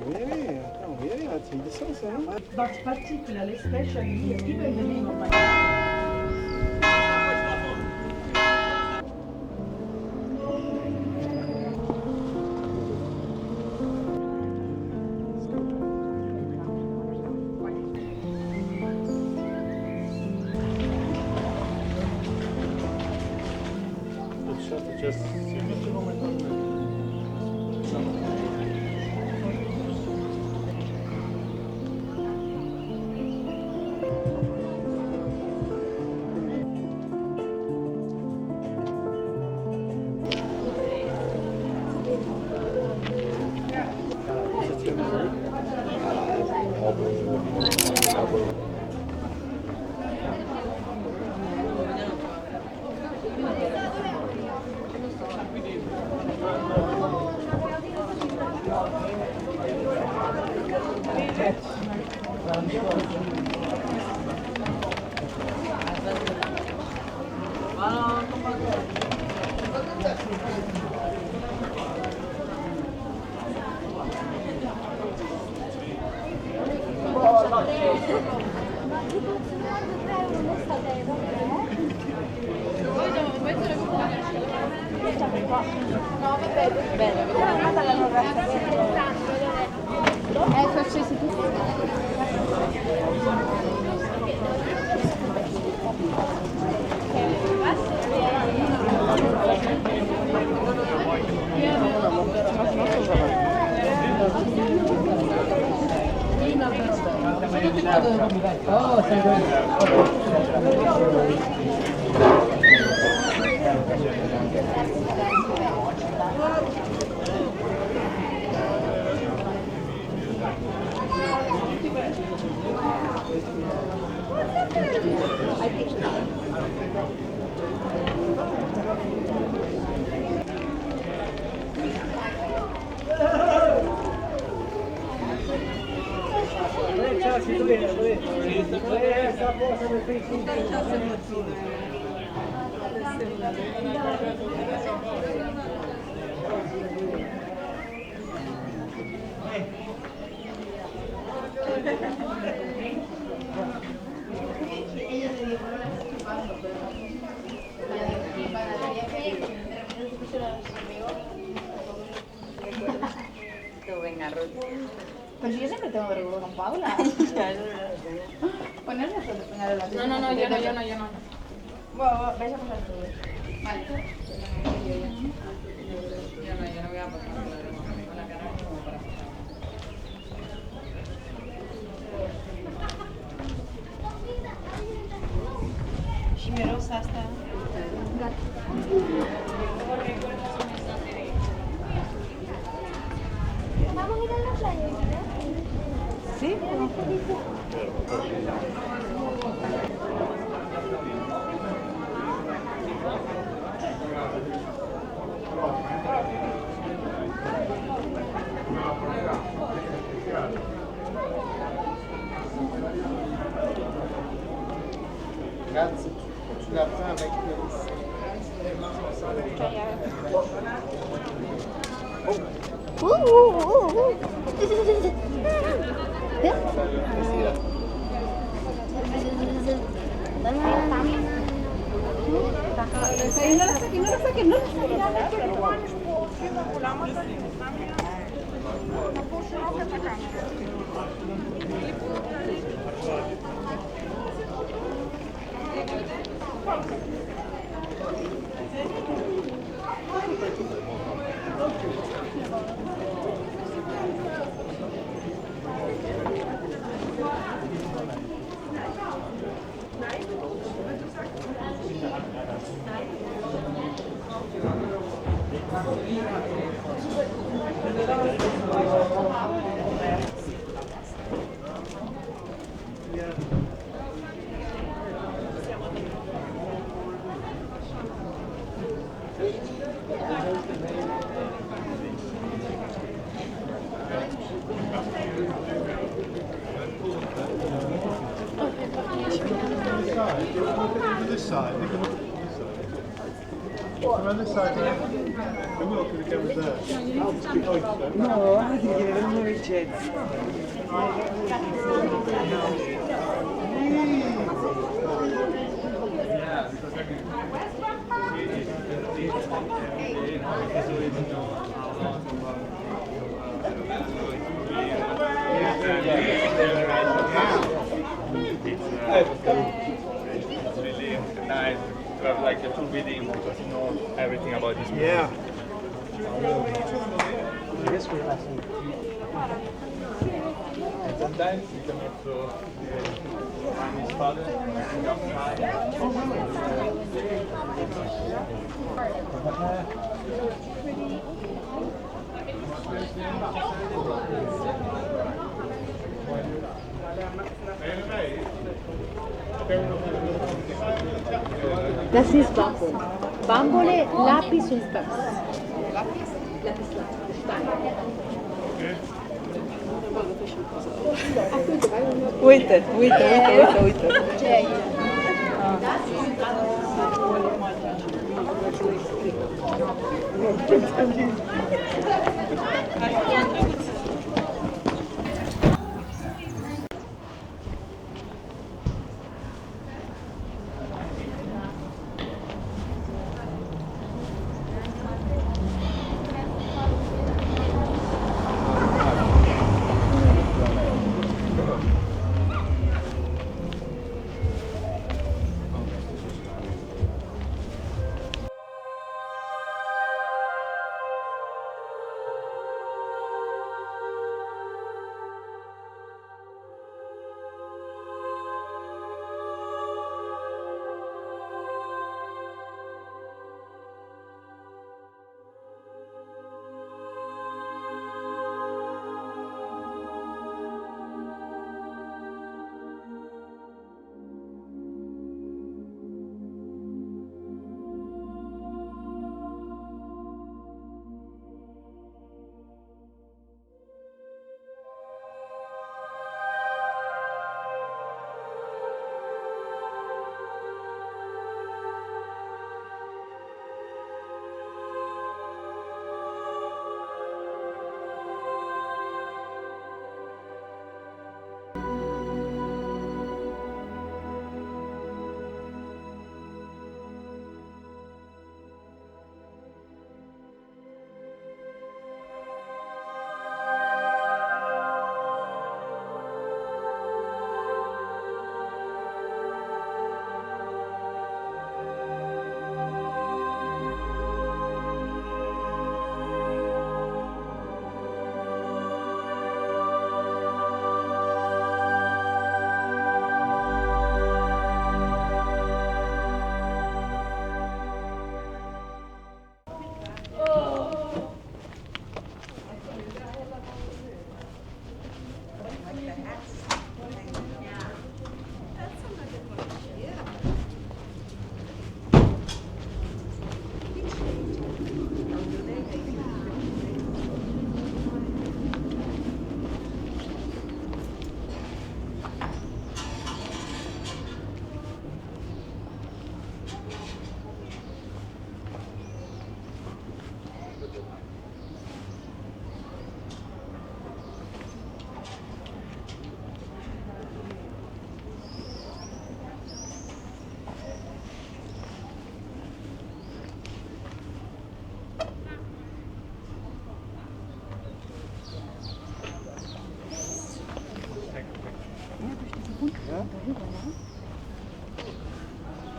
Really? Oh, really? That's interesting. But particularly, especially even the name of my. Just Venga, Ruth. Pues yo siempre tengo vergüenza con Paula. Ponerme a pegar la No, yo no. Bueno, vais a pasar todo. Vale. Yo no voy a pasar con la cara como para pasar. Chimerosa hasta. Vamos a ir a la playa, ¿verdad? Sí. Grazie. Grazie avec this side. They can look at this side. Around this side, man. The wheel could have gone there. No, I think you're going to Richard. It's really nice to have like the full reading because you know everything about this movie. Yeah. And sometimes you can also find his father outside. Das ist Bambole. Bambole, Lapis und Stas. Lapis? Lapis, Stein. Wait. Are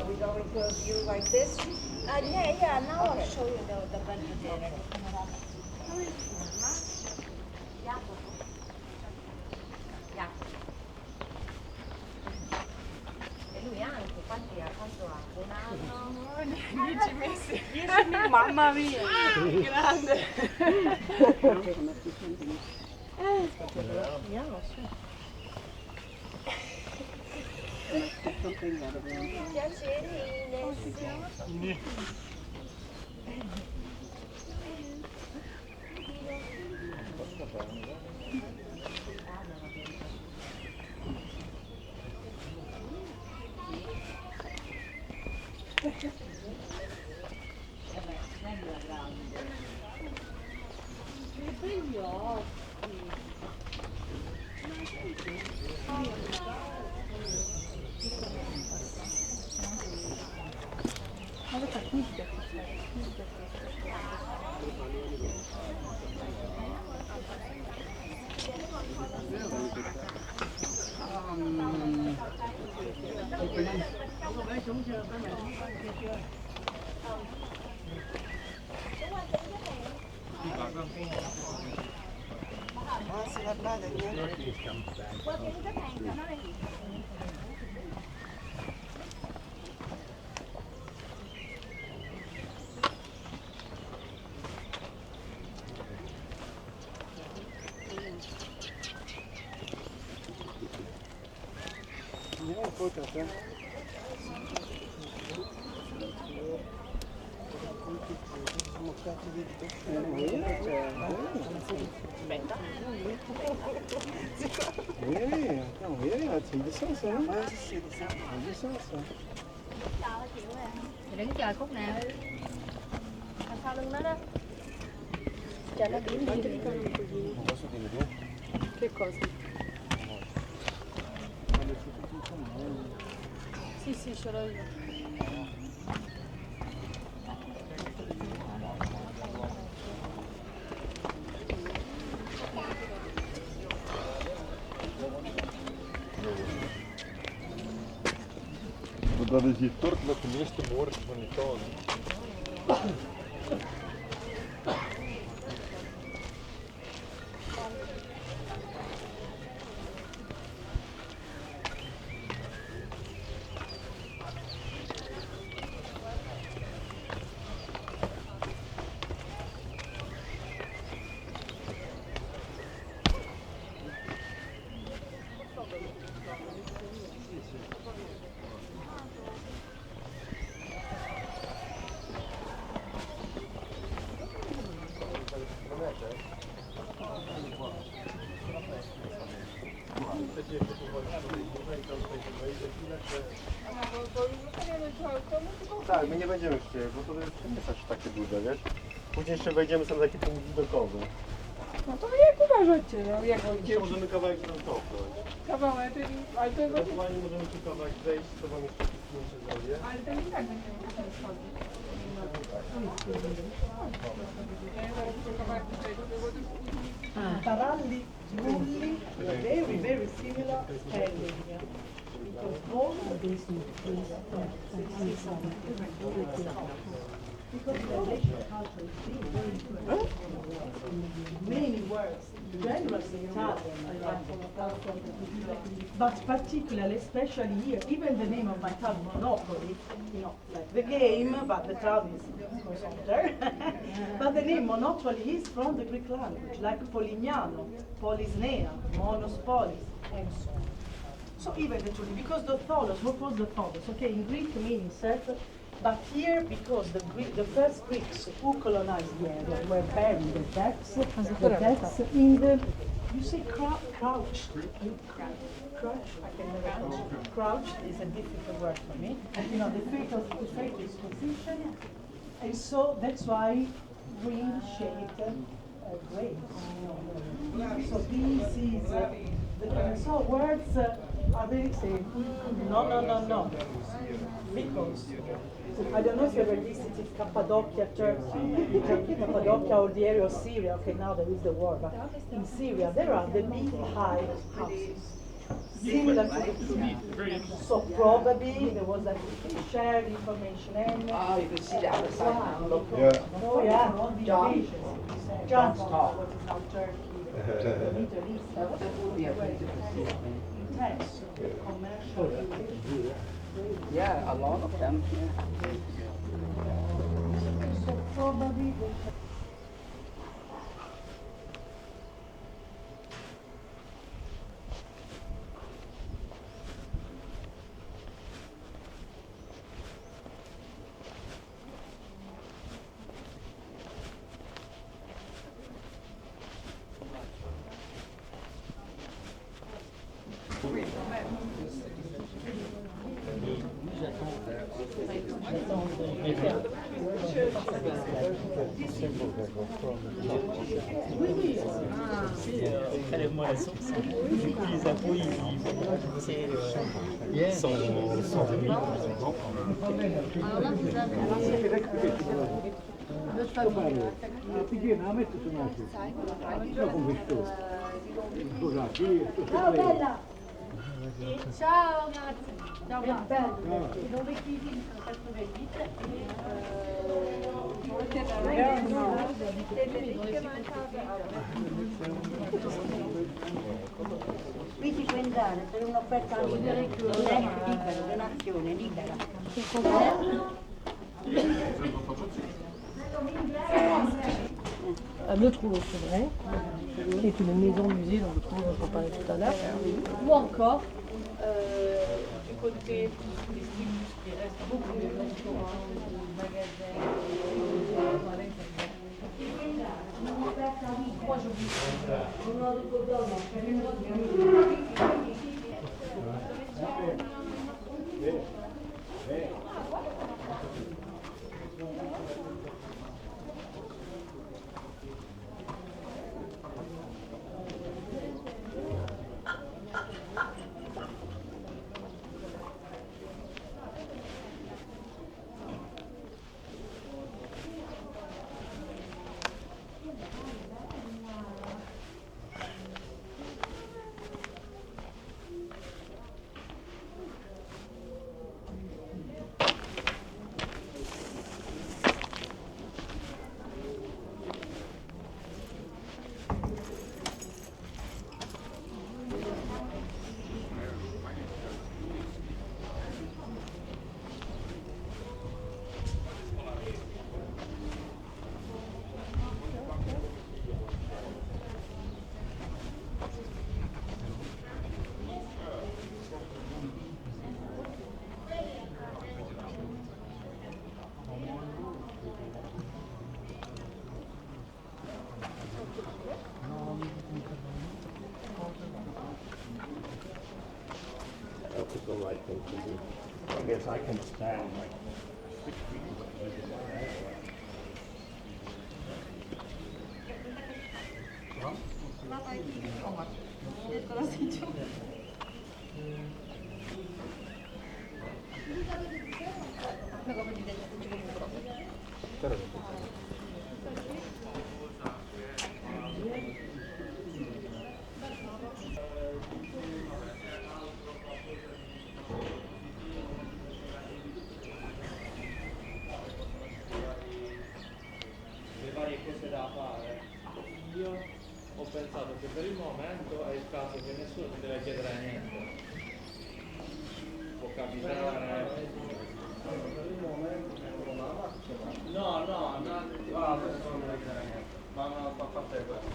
we going to view like this? Yeah, now I'll show you the vegetarian. E lui anche, quanti ha? Quanto ha? Un anno? 10 mesi. 10 mesi, mamma mia. Grande. Vediamo, su. Piacerine. Thì descenso, no? Sì, descenso. Đứng chờ khúc nào. Sau lưng nó đó. Chờ nó điểm đi. Che cosa? Sì, sì, ce l'ho io. Dat is die tork met de meeste moord van Italië. Tak, my nie będziemy chcieli, bo to jeszcze nie jest aż takie duże, wiesz? Później jeszcze wejdziemy sobie na taki punkt widokowy. No to jak uważacie, no jak Dzisiaj idzie? możemy kawałek zrobić. Kawałek, ale to jest... Ewentualnie możemy tu kawałek zejść, to wam jeszcze zdjęcie zrobię. Ale to i tak będzie musiał schodzić. Taralli, bulli, very, very similar spelling. Because both of these because the Latin culture is still very important. Many words, generally Italian, but particularly, especially here, even the name of my town, Monopoly, you know, like the game, but the town is of course older. But the name Monopoly is from the Greek language, like Polignano, Polisnea, Monos Polis, and so on. So even the truly, because the Tholos, what was the Tholos? Okay, in Greek meaning settled, but here because the first Greeks who colonized the area were burying the depths in the, you say crouch, crouch, I can never crouch is a difficult word for me. You know, the fetal position, and so that's why ring-shaped graves. So this is, so words are very saying, no. Because I don't know if you ever visited Cappadocia, Turkey, Cappadocia or the area of Syria. Okay, now there is the war, but in Syria there are the big high houses, similar to the Turkey. So probably there was like shared information and you can see the other side now. Yeah. Oh yeah, John's talk. what is now Turkey, the Middle East, intense commercial relations. Yeah, a lot of them. So probably Simple, Prélève-moi la source. Du coup, les impôts, ils sont réduits. Ciao bella! Ciao grazie! Ciao bella! Dove chiedi questo Qui si può andare per un'offerta libera, donazione libera. Un autre rouleau Chaudron, qui est une maison musée dont on parlait tout à l'heure, ou encore du côté des styles qui reste beaucoup de restaurants, de magasins, moi j'oublie. That's the right thing to do. I guess I can stand like 6 feet. Le varie cose da fare. Io ho pensato che per il momento è il caso che nessuno ti deve chiedere niente. Può capitare. No, no, no, questo non deve chiedere niente. Ma no, fa parte questo.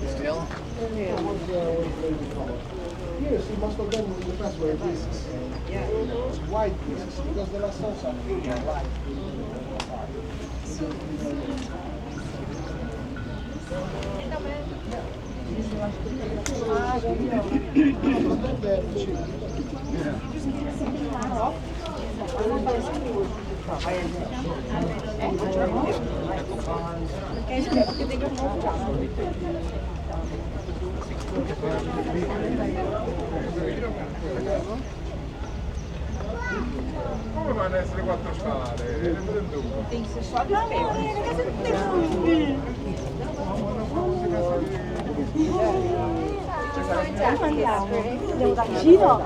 Still? Yes, you must have done the best way pieces. Yeah. White pieces, because the last ones are pretty light. Come vanno ad essere 4 scale? Gino.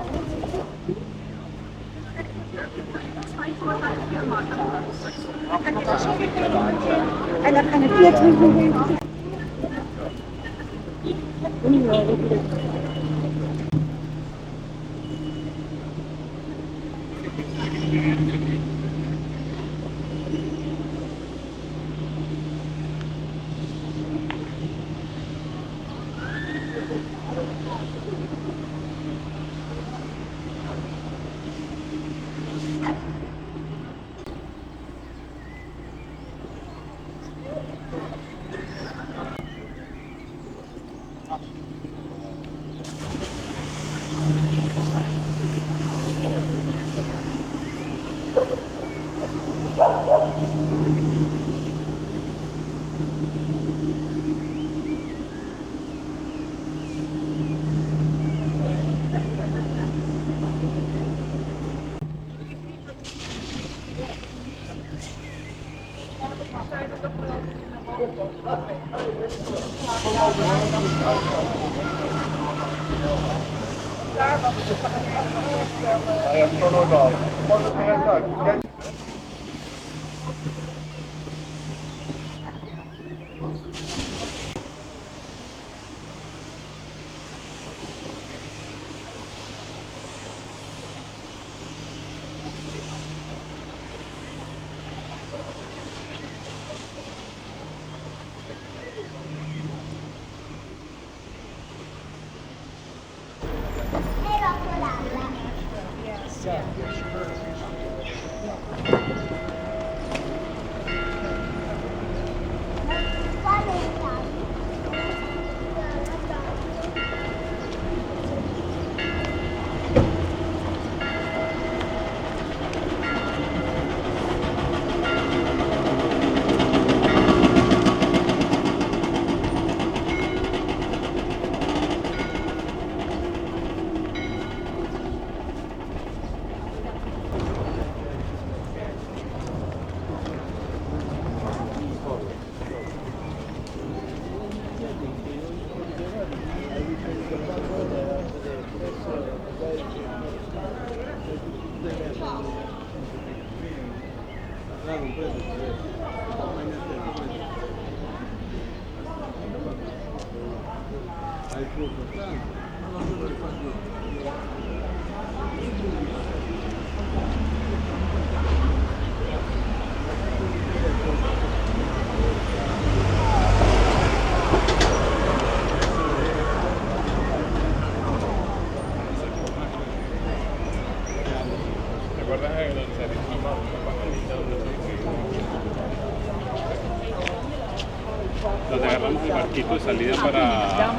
Sono dopo. Quando ti resta? Donde agarramos el barquito de salida para...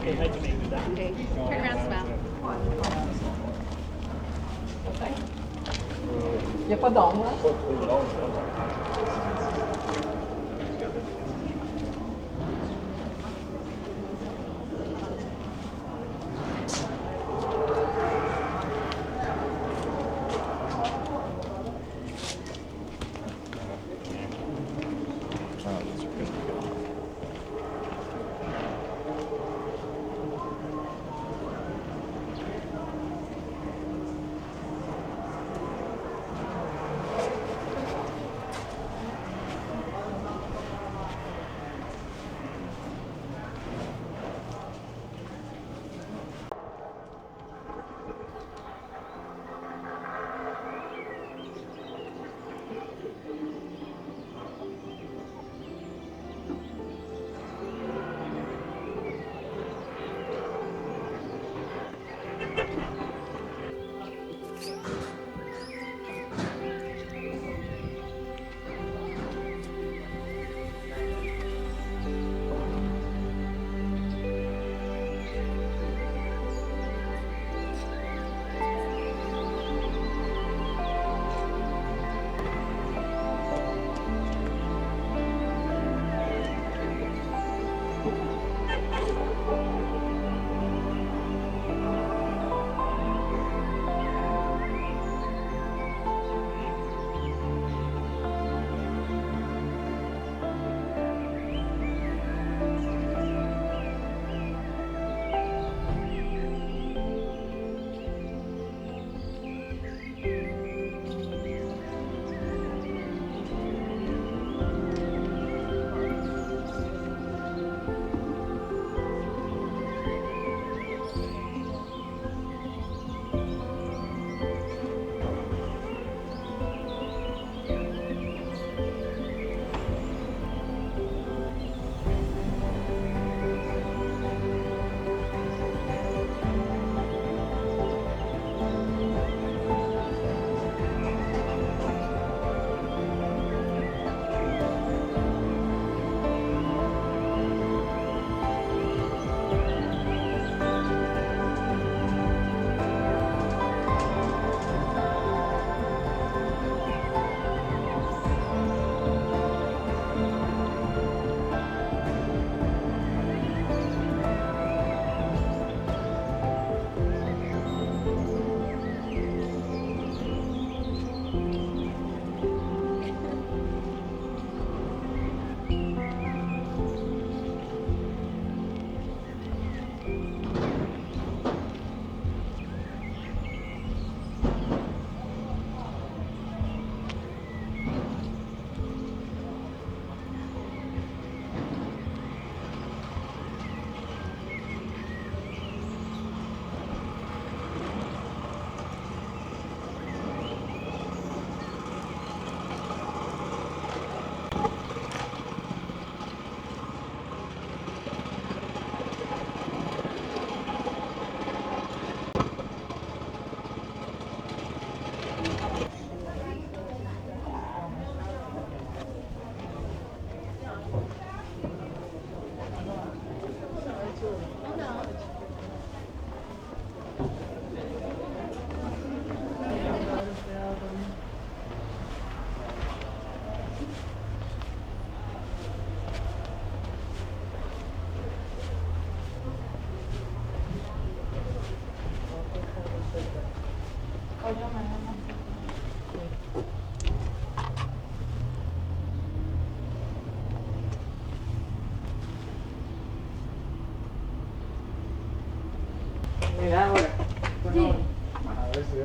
Okay, nice to meet you. Okay, turn around, smile. Il n'y a pas d'angle, hein?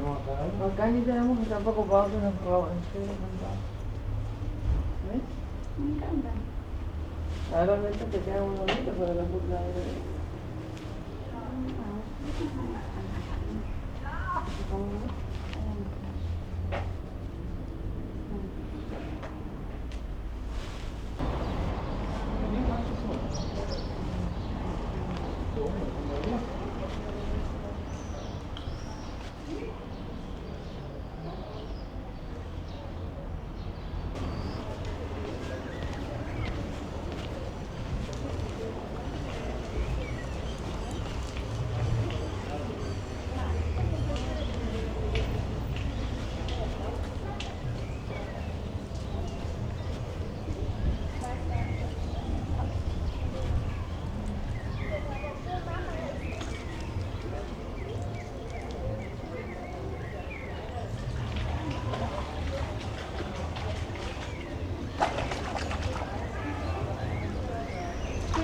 Makanya tenemos que estar preocupados en el trabajo. ¿Ves? Ahora realmente te queda muy bonito, pero la puta de...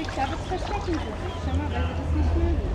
Ich glaube, es verstecken sie sich. Schau mal, weil sie das nicht mögen.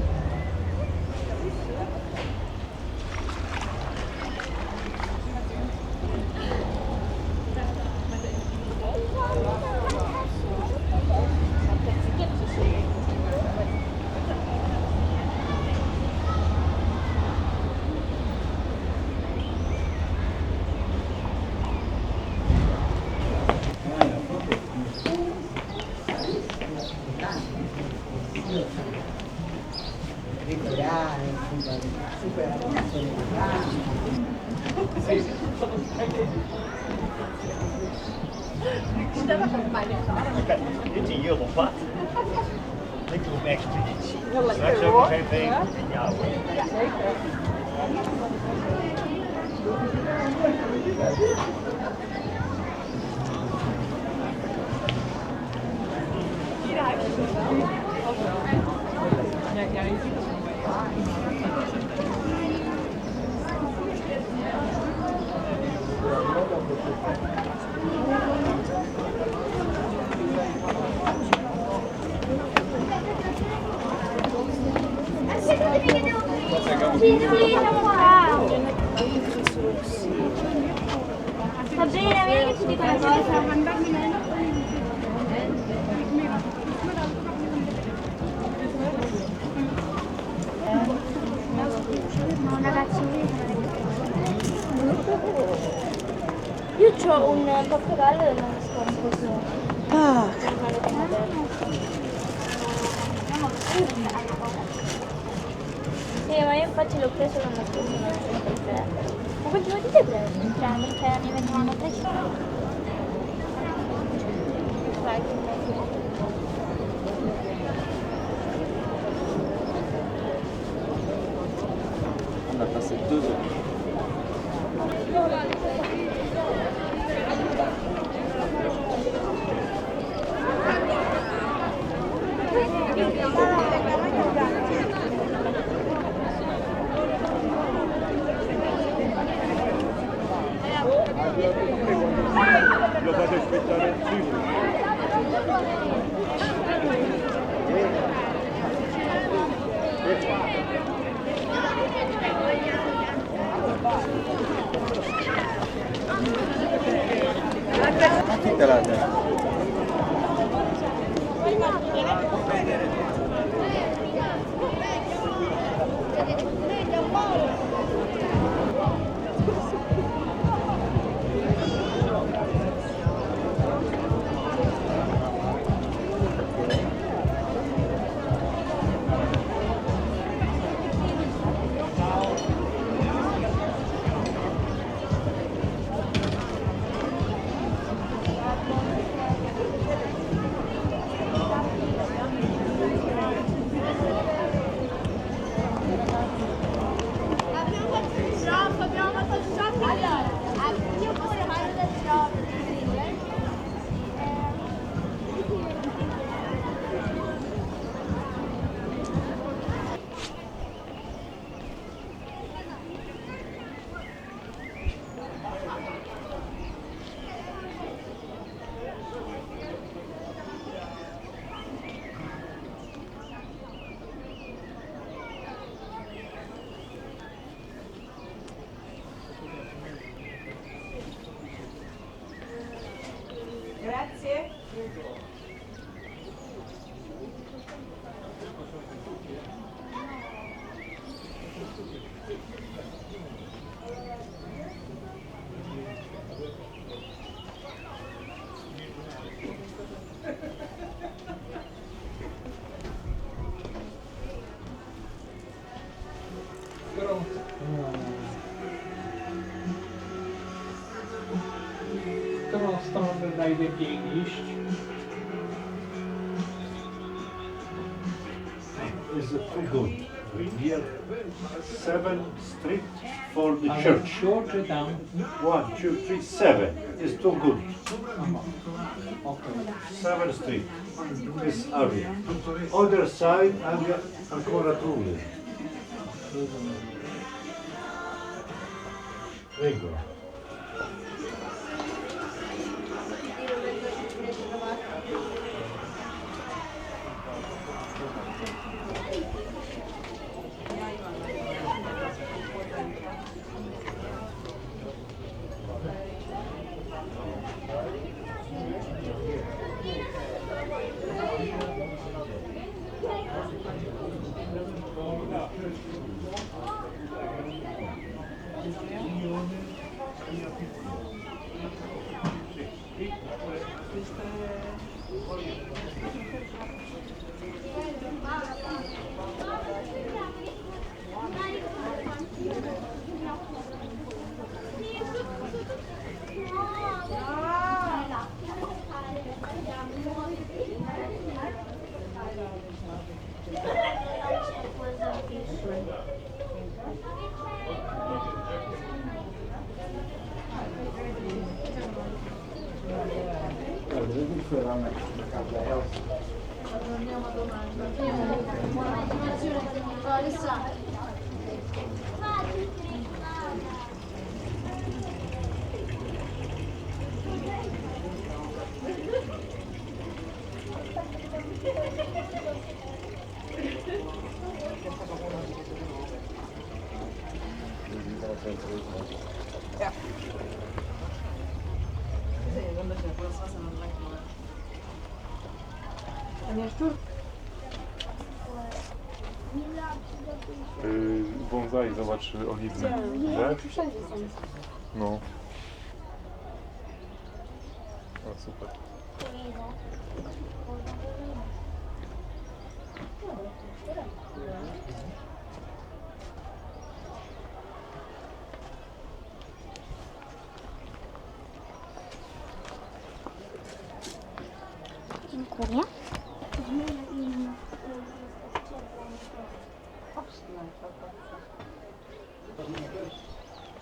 Dit is een heel pad. Ik doe hem expeditie. Heel lekker, Straks ook hoor. nog even Ja? en jou. Ja, zeker. Sabrina, vieni che ti dico una cosa. Ma un ragazzino. Io ho un pappagallo e non scopo. Sì, ma io infatti l'ho preso l'anno scorso, non l'ho sempre preso. Ma quanti voti ti hai preso? Perché mi venivano presi. On a passé 2 heures. Lo fate aspettare il cibo. Chi te l'ha dato? Grazie. Którą stronę najlepiej iść? Is it too good? Here, 7th Street for the Ale church. w dół czy tam? 1, 2, 3, 7 is too good. Aha. Okay. 7th Street, this area. Other side, ancora trudniej. Prego. Ja. Bonsai, zobacz, oliwne. Wiesz? Wszędzie są. No. O, super. Dziękuję.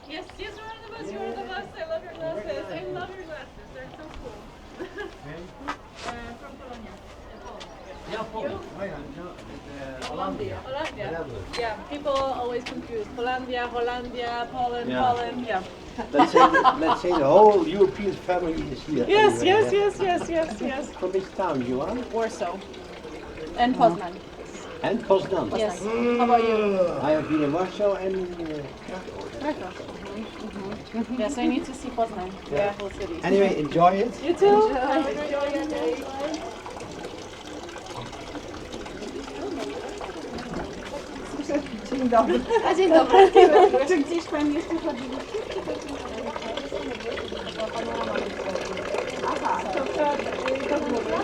Yes, yes, you're one of the best. You're one of the best. I love your glasses. I love your glasses. They're so cool. From Polonia. Hollandia. Hollandia. Yeah, people always confuse Hollandia, Hollandia, Poland, Yeah. Poland. Yeah. Let's say the whole European family is here. Yes, anyway, yes, yeah? yes, yes, yes, yes. From which town you are? Warsaw. And Poznan. And Poznan. Yes. How about you? I have been in Warsaw and Yes, I need to see Poznan. Yeah, whole city. anyway, enjoy it. You too. Enjoy your day. Dzień dobry. A dzień dobry. Czy gdzieś Pani jeszcze chodziliście? Aha, to do góry.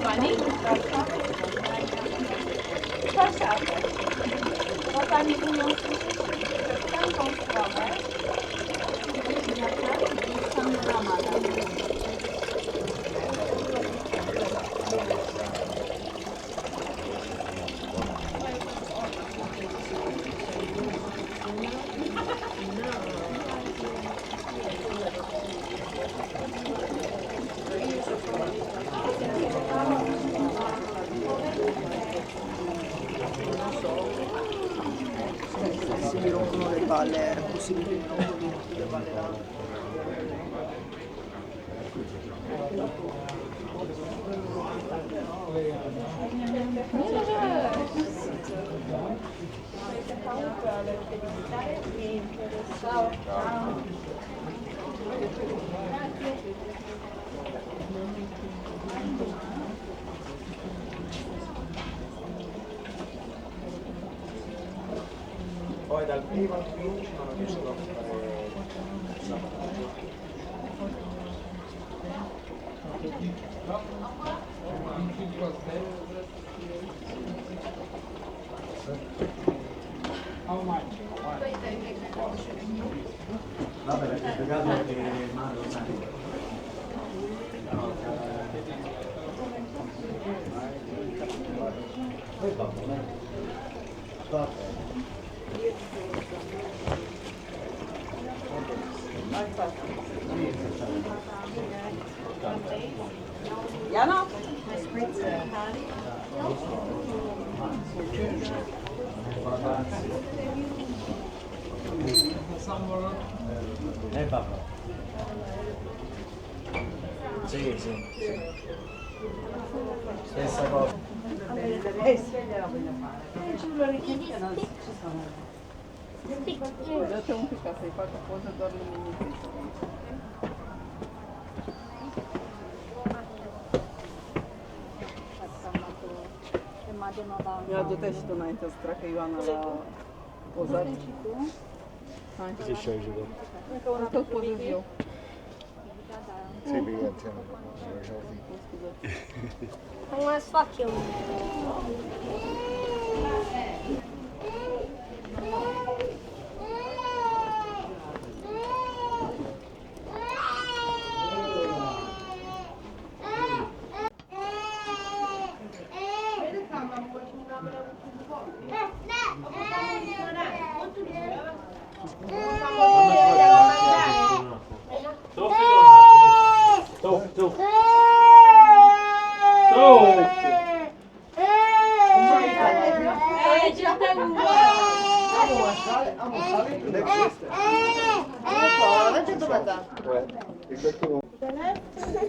Pani? Warszawa. Bo Pani umie usłyszeć w tamtą stronę. Panorama. Si rompono le palle, così mi rompono le palle. Nie, Ciao. Ciao. Poi dal primo al 15 non riesco a fare How much? Vabbè, perché spiegato che mando poi va bene. Jana? Papà. Sì, sì. Stessa cosa. Sveglia voglio fare. Ci vuole richiedere, non ci sono. Date un più se qualche cosa dorme in Ja do też to na to strachy Ivana pozad. Così scegli tu. To pozadzio. Sì, mi I'm gonna fuck you.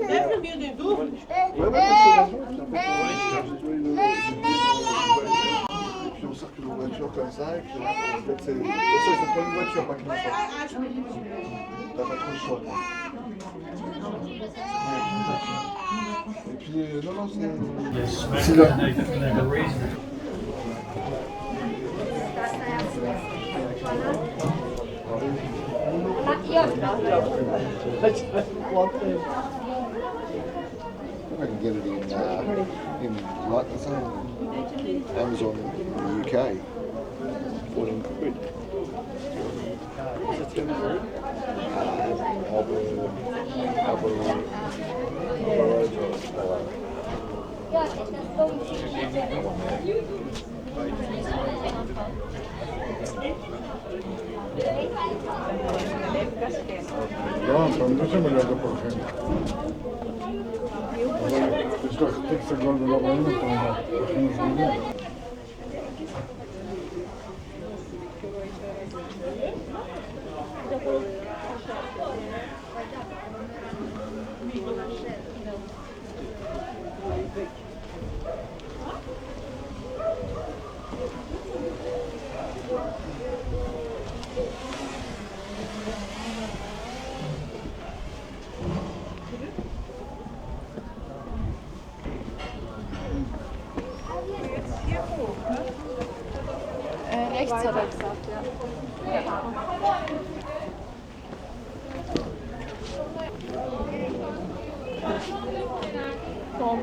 Lève le pied des doux. Puis on circule en voiture comme ça, et puis en fait, c'est... De toute façon, il faut prendre une voiture, pas qu'une fois. T'as pas trop le choix. Et puis, non, non, c'est... C'est là. I can get it in like the same Amazon in the UK. 14 quid. No, tam nie trzeba do poruszenia. Jeśli chcesz tego wylogowania, to się nie zmieni. Rechts oder? Tom.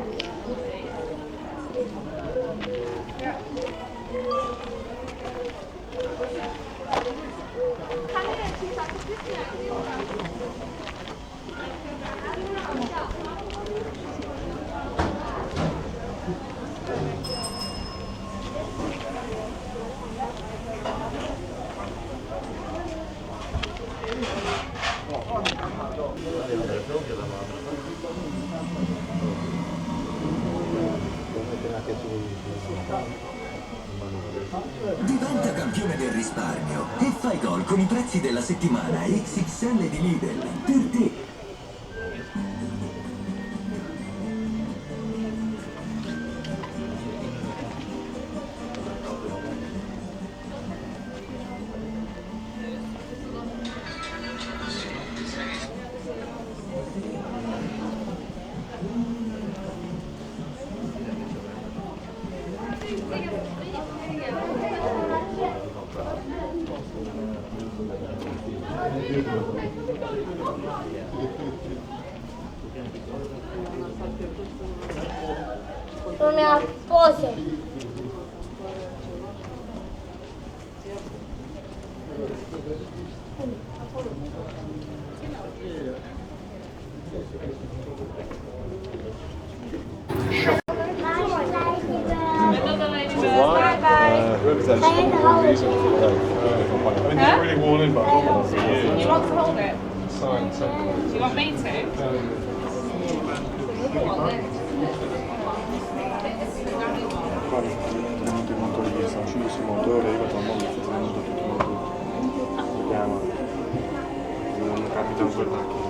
Diventa campione del risparmio e fai gol con i prezzi della settimana XXL di Lidl per te. Lumea poze. Whoever's had Can I hold it? I mean, they're really worn in, but I don't want to see you. You want to hold it? Sign something. Do you want me to? Finalmente il motore gli sta uscendo sul motore, io vado a mondo sto tenendo tutto il mondo. Si chiama. Non capita un guardacchio.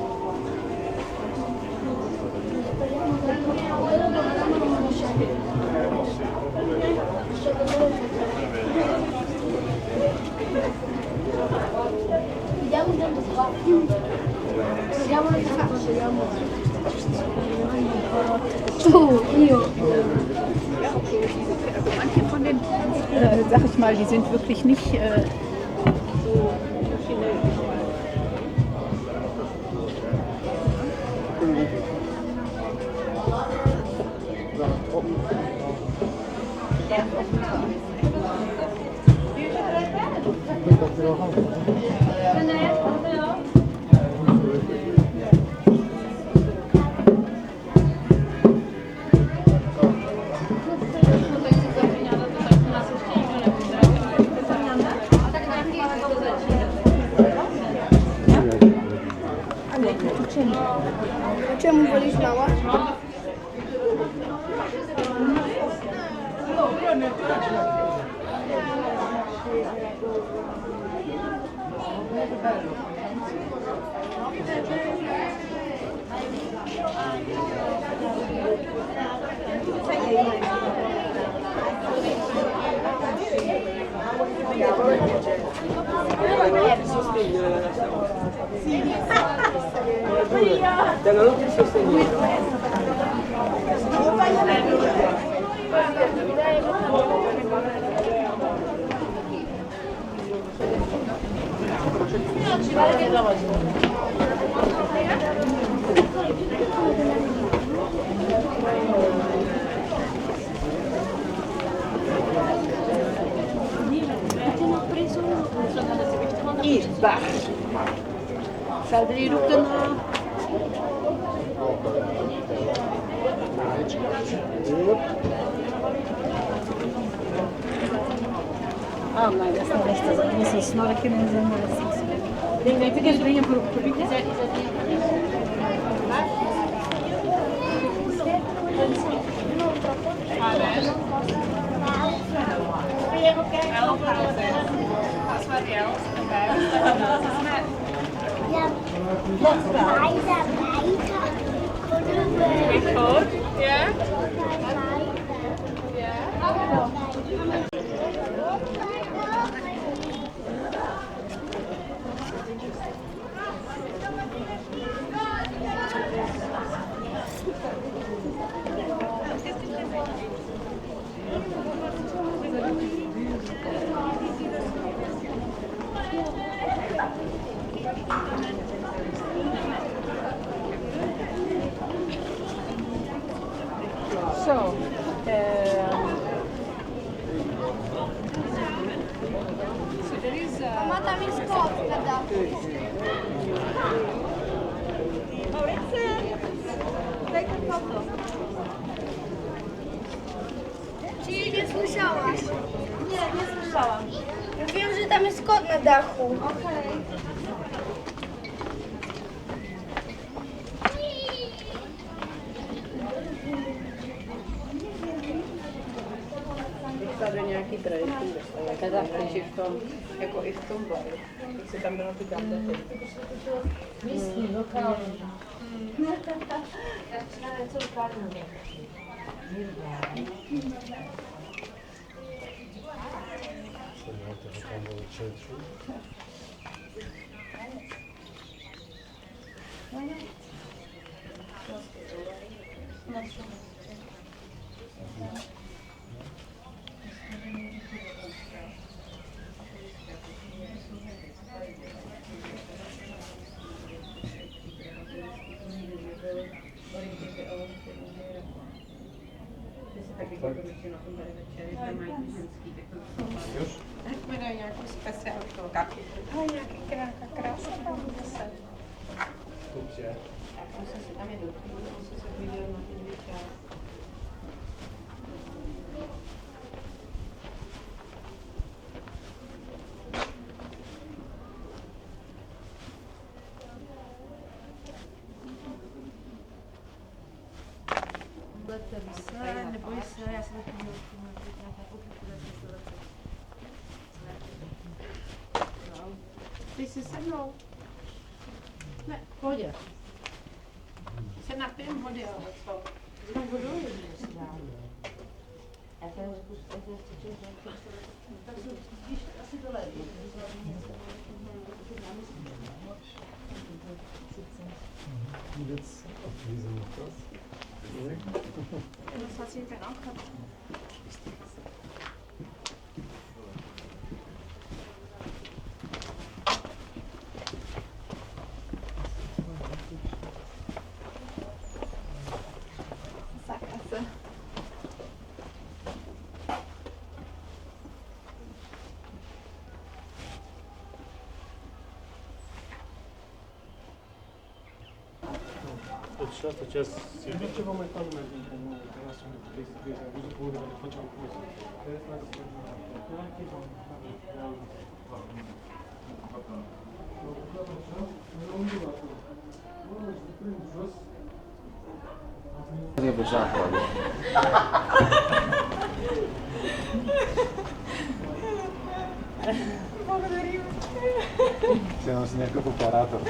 Vediamo dove si va. Vediamo dove si va. Io. Manche von den, sag ich mal, die sind wirklich nicht so schnell. Czemu wolisz mała? Tengono il sostenibile. Il bar. Saldri rukken. Oh nee, dat is niet echt. Dat is een snorken en zo. Ik denk dat ik het brengen voor het publiek. That's where the elves are about, isn't it? We could, yeah. Zo. Ma tam jest kot na dachu. Daj foto. Czyli nie słyszałaś? Nie, nie słyszałam. Wiem, że tam jest kot na dachu. Okej. Wcale nějaký tradiční dostane. Teda v tom, jako i v tom baru. Jak se tam bylo ty gamlety. Whisky, lokální. Już? Jmenuji nějakou speciálku. Ale nějaký krása tam zase. Dobře. Tam je dobrý, musím se vidět na ten výčas. Neboj se, já jsem taky měl Ty jsi se mnou. Ne, v pohodě. Se napijem vody, ale co? Zrovna vodu je dál. Asi to lepší. Vůbec odvízem to. To čas si... Třeba tam mezi tomu, já jsem tady půjde na počátku. Не бежать надо. Благодарю. Siamo neanche preparato.